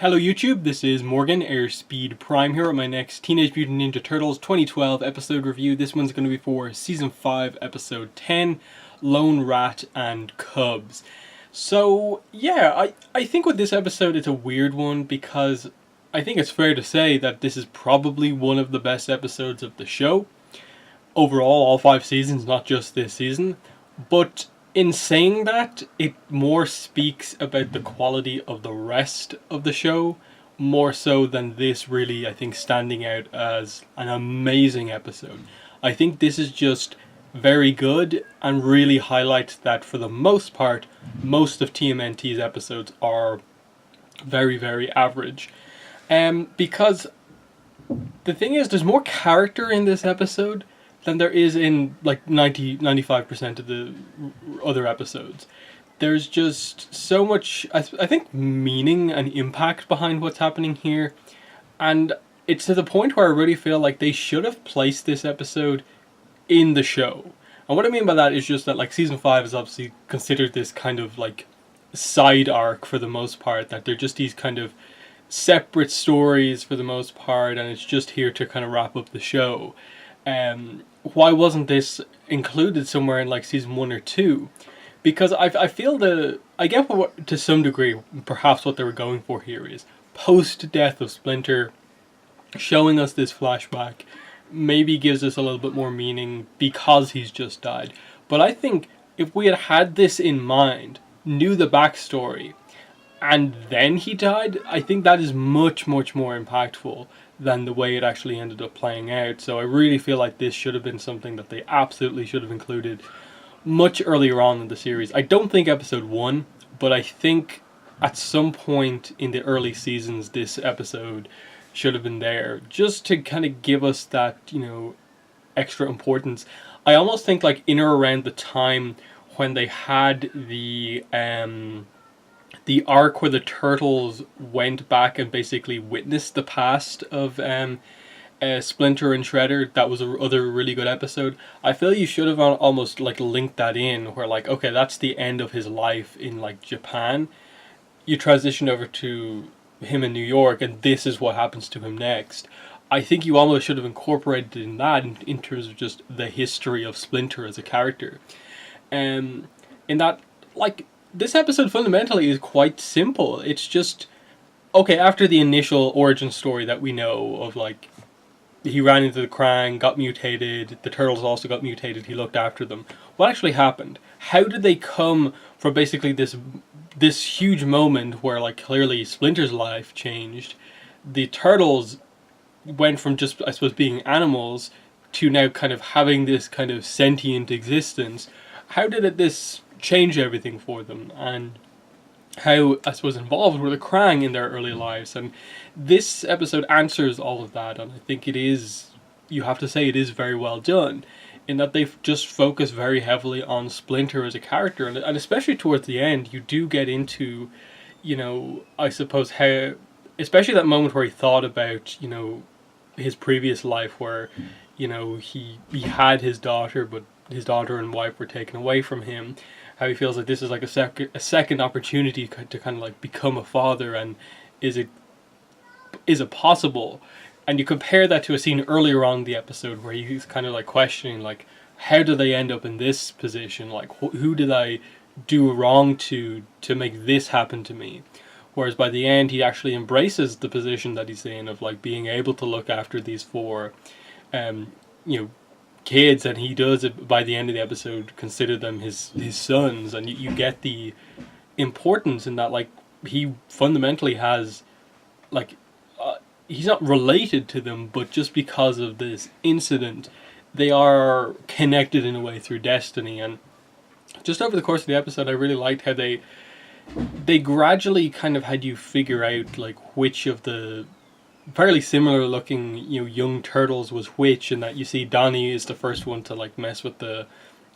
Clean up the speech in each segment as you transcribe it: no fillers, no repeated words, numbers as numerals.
Hello YouTube, this is Morgan, Airspeed Prime here with my next Teenage Mutant Ninja Turtles 2012 episode review. This one's going to be for Season 5, Episode 10, Lone Rat and Cubs. So, yeah, I think with this episode it's a weird one because I think it's fair to say that this is probably one of the best episodes of the show. Overall, all 5 seasons, not just this season. But in saying that, it more speaks about the quality of the rest of the show, more so than this really, I think, standing out as an amazing episode. I think this is just very good and really highlights that for the most part, most of TMNT's episodes are very, very average. Because the thing is, there's more character in this episode than there is in like 95% of the other episodes. There's just so much, I think, meaning and impact behind what's happening here. And it's to the point where I really feel like they should have placed this episode in the show. And what I mean by that is just that like Season 5 is obviously considered this kind of like side arc for the most part, that they're just these kind of separate stories for the most part, and it's just here to kind of wrap up the show. Why wasn't this included somewhere in like season 1 or 2? Because I feel I get what, to some degree, perhaps what they were going for here is post-death of Splinter, showing us this flashback maybe gives us a little bit more meaning because he's just died. But I think if we had this in mind, knew the backstory, and then he died, I think that is much, much more impactful than the way it actually ended up playing out. So I really feel like this should have been something that they absolutely should have included much earlier on in the series. I don't think episode 1, but I think at some point in the early seasons this episode should have been there, just to kind of give us that, extra importance. I almost think like in or around the time when they had the arc where the Turtles went back and basically witnessed the past of Splinter and Shredder, that was another really good episode. I feel you should have almost like linked that in, where like, okay, that's the end of his life in like Japan. You transition over to him in New York, and this is what happens to him next. I think you almost should have incorporated in that in terms of just the history of Splinter as a character. In that, like, this episode fundamentally is quite simple. It's just, okay, after the initial origin story that we know of, like, he ran into the Krang, got mutated, the Turtles also got mutated, he looked after them. What actually happened? How did they come from basically this huge moment where, like, clearly Splinter's life changed? The Turtles went from just, I suppose, being animals to now kind of having this kind of sentient existence. How did this change everything for them, and how, I suppose, involved were the Krang in their early lives? And this episode answers all of that, and I think it is, you have to say, it is very well done, in that they've just focused very heavily on Splinter as a character, and especially towards the end, you do get into, I suppose, how, especially that moment where he thought about, his previous life where, he had his daughter, but his daughter and wife were taken away from him. How he feels like this is like a second opportunity to kind of like become a father, and is it possible? And you compare that to a scene earlier on in the episode where he's kind of like questioning, like, how do they end up in this position? Like, who did I do wrong to make this happen to me? Whereas by the end, he actually embraces the position that he's in of like being able to look after these 4, kids, and he does, by the end of the episode, consider them his sons, and you get the importance in that, like, he fundamentally has, like, he's not related to them, but just because of this incident, they are connected in a way through destiny. And just over the course of the episode, I really liked how they gradually kind of had you figure out like which of the fairly similar looking young turtles was which, and that you see Donnie is the first one to like mess with the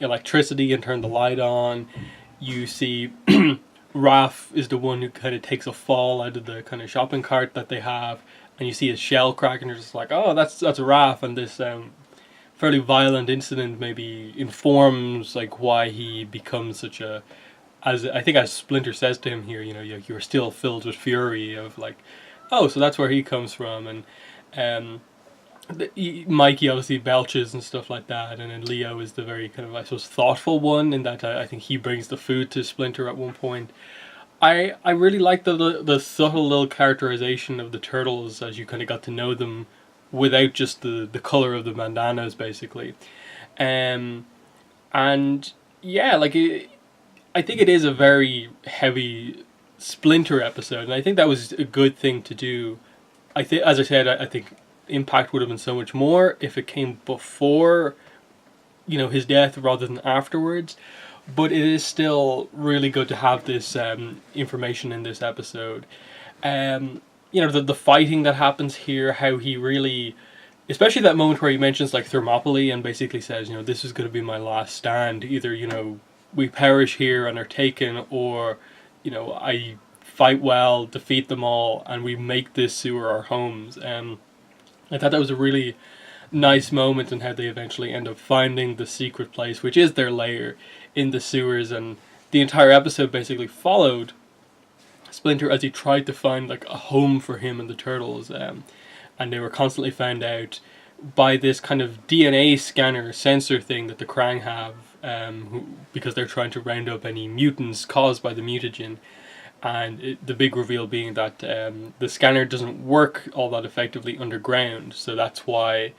electricity and turn the light on. You see Raph is the one who kind of takes a fall out of the kind of shopping cart that they have, and you see his shell crack, and you're just like, oh, that's Raph. And this fairly violent incident maybe informs like why he becomes such a as I think as Splinter says to him here, you're still filled with fury of like, oh, so that's where he comes from, and um, Mikey obviously belches and stuff like that, and then Leo is the very kind of, I suppose, thoughtful one in that I think he brings the food to Splinter at one point. I really like the subtle little characterization of the turtles as you kind of got to know them without just the color of the bandanas basically, um, and yeah, like I think it is a very heavy Splinter episode, and I think that was a good thing to do. I think, as I said, I think impact would have been so much more if it came before, his death rather than afterwards. But it is still really good to have this information in this episode. The fighting that happens here, how he really, especially that moment where he mentions like Thermopylae and basically says, this is going to be my last stand. Either, we perish here and are taken, or, I fight well, defeat them all, and we make this sewer our homes. I thought that was a really nice moment in how they eventually end up finding the secret place, which is their lair in the sewers, and the entire episode basically followed Splinter as he tried to find like a home for him and the turtles, and they were constantly found out by this kind of DNA scanner sensor thing that the Krang have, because they're trying to round up any mutants caused by the mutagen. And the big reveal being that the scanner doesn't work all that effectively underground, so that's why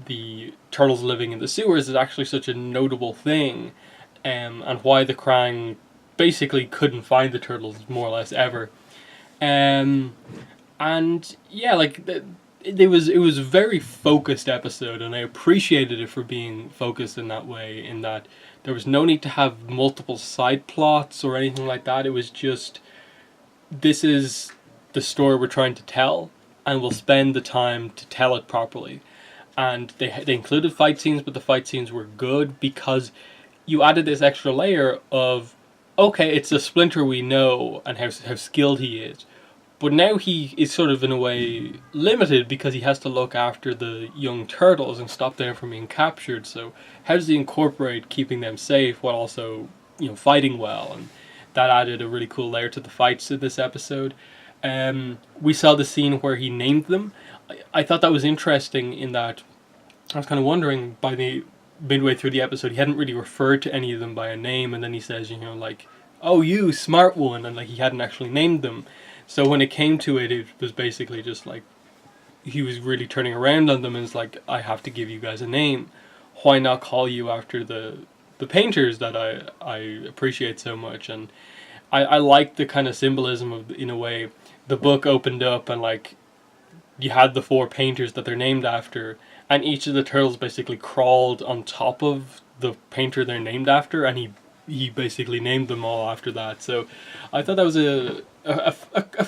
the turtles living in the sewers is actually such a notable thing, and why the Krang basically couldn't find the turtles more or less ever. And yeah, like it was a very focused episode, and I appreciated it for being focused in that way. In that there was no need to have multiple side plots or anything like that. It was just, this is the story we're trying to tell, and we'll spend the time to tell it properly. And they included fight scenes, but the fight scenes were good because you added this extra layer of, okay, it's the Splinter we know and how skilled he is, but now he is sort of in a way limited because he has to look after the young turtles and stop them from being captured. So how does he incorporate keeping them safe while also, fighting well? And that added a really cool layer to the fights in this episode. We saw the scene where he named them. I thought that was interesting in that I was kind of wondering by the midway through the episode he hadn't really referred to any of them by a name, and then he says, like, oh, you smart one, and like he hadn't actually named them. So when it came to it, it was basically just like he was really turning around on them and it's like, I have to give you guys a name. Why not call you after the painters that I appreciate so much? And I like the kind of symbolism of, in a way, the book opened up and like you had the 4 painters that they're named after, and each of the turtles basically crawled on top of the painter they're named after, and he basically named them all after that. So I thought that was a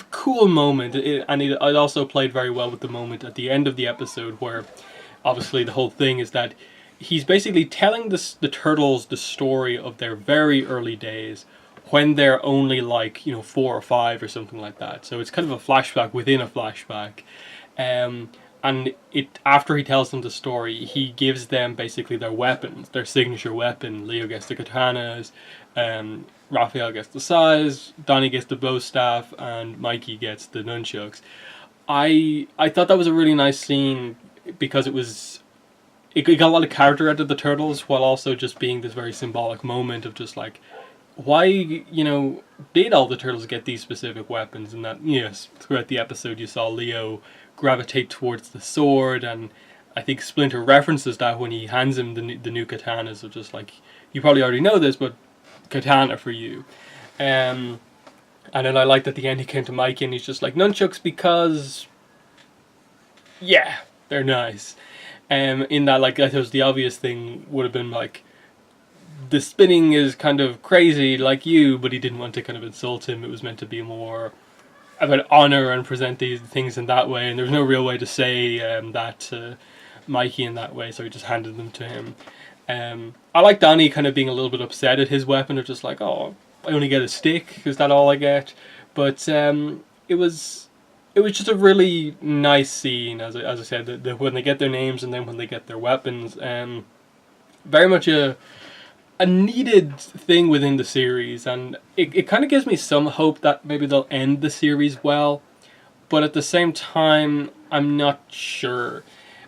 cool moment, and it also played very well with the moment at the end of the episode where obviously the whole thing is that he's basically telling the turtles the story of their very early days when they're only like 4 or 5 or something like that. So it's kind of a flashback within a flashback, and after he tells them the story, he gives them basically their weapons, their signature weapon. Leo gets the katanas, Raphael gets the sais, Donnie gets the bow staff, and Mikey gets the nunchucks. I thought that was a really nice scene because it got a lot of character out of the turtles while also just being this very symbolic moment of just like, why did all the turtles get these specific weapons? And that, yes, throughout the episode you saw Leo gravitate towards the sword, and I think Splinter references that when he hands him the new katanas, of just like, you probably already know this, but katana for you. And then I liked at the end he came to Mikey and he's just like, nunchucks because, yeah, they're nice. In that, like, I suppose the obvious thing would have been like, the spinning is kind of crazy like you, but he didn't want to kind of insult him. It was meant to be more about honor and present these things in that way, and there was no real way to say that to Mikey in that way, so he just handed them to him. I like Donnie kind of being a little bit upset at his weapon, of just like, oh, I only get a stick, is that all I get? But it was just a really nice scene, as I said, when they get their names and then when they get their weapons. Very much a a needed thing within the series, and it kind of gives me some hope that maybe they'll end the series well, but at the same time, I'm not sure.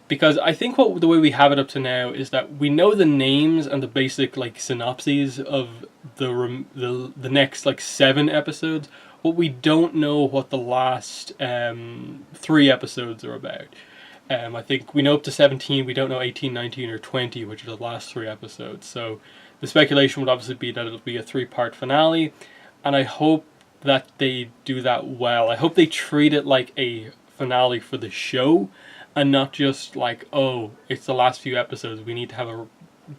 Because I think the way we have it up to now is that we know the names and the basic like synopses of the next like 7 episodes, but we don't know what the last 3 episodes are about. I think we know up to 17, we don't know 18, 19, or 20, which are the last 3 episodes. So the speculation would obviously be that it'll be a 3-part finale, and I hope that they do that well. I hope they treat it like a finale for the show, and not just like, oh, it's the last few episodes, we need to have a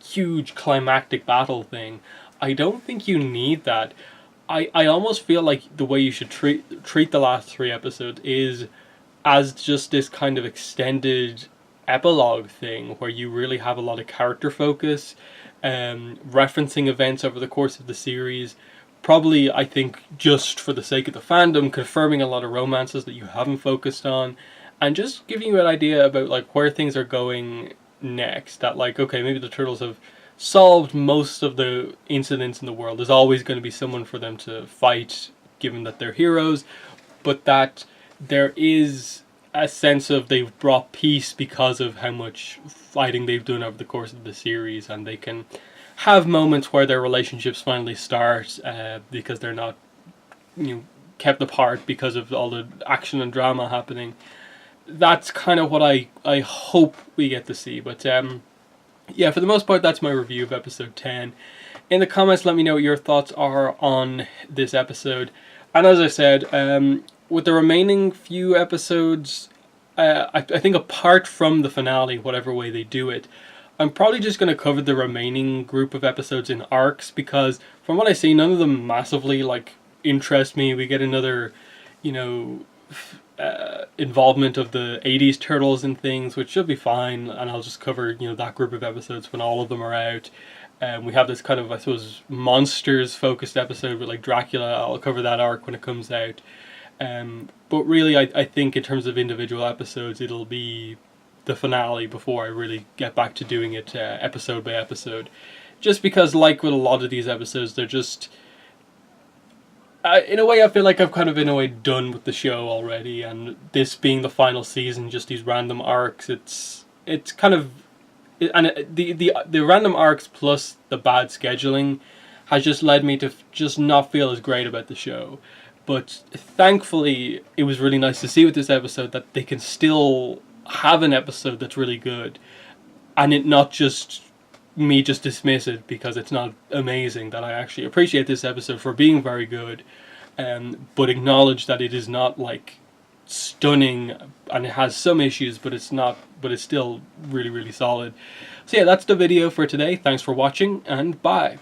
huge climactic battle thing. I don't think you need that. I almost feel like the way you should treat the last 3 episodes is as just this kind of extended epilogue thing where you really have a lot of character focus, referencing events over the course of the series. Probably, I think, just for the sake of the fandom, confirming a lot of romances that you haven't focused on, and just giving you an idea about like where things are going next. That like, okay, maybe the Turtles have solved most of the incidents in the world. There's always going to be someone for them to fight, given that they're heroes, but that there is a sense of they've brought peace because of how much fighting they've done over the course of the series, and they can have moments where their relationships finally start because they're not, kept apart because of all the action and drama happening. That's kind of what I hope we get to see. But yeah, for the most part, that's my review of episode 10. In the comments, let me know what your thoughts are on this episode. And as I said, with the remaining few episodes, I think apart from the finale, whatever way they do it, I'm probably just going to cover the remaining group of episodes in arcs, because from what I see, none of them massively like interest me. We get another, involvement of the 80s Turtles and things, which should be fine, and I'll just cover that group of episodes when all of them are out. We have this kind of, I suppose, monsters focused episode with like Dracula. I'll cover that arc when it comes out. But really, I think in terms of individual episodes, it'll be the finale before I really get back to doing it episode by episode. Just because, like with a lot of these episodes, they're just... in a way, I feel like I've kind of in a way done with the show already, and this being the final season, just these random arcs, it's kind of... And the random arcs plus the bad scheduling has just led me to just not feel as great about the show. But thankfully, it was really nice to see with this episode that they can still have an episode that's really good, and it not just me just dismiss it because it's not amazing. That I actually appreciate this episode for being very good, but acknowledge that it is not like stunning, and it has some issues, but it's not. But it's still really, really solid. So yeah, that's the video for today. Thanks for watching, and bye.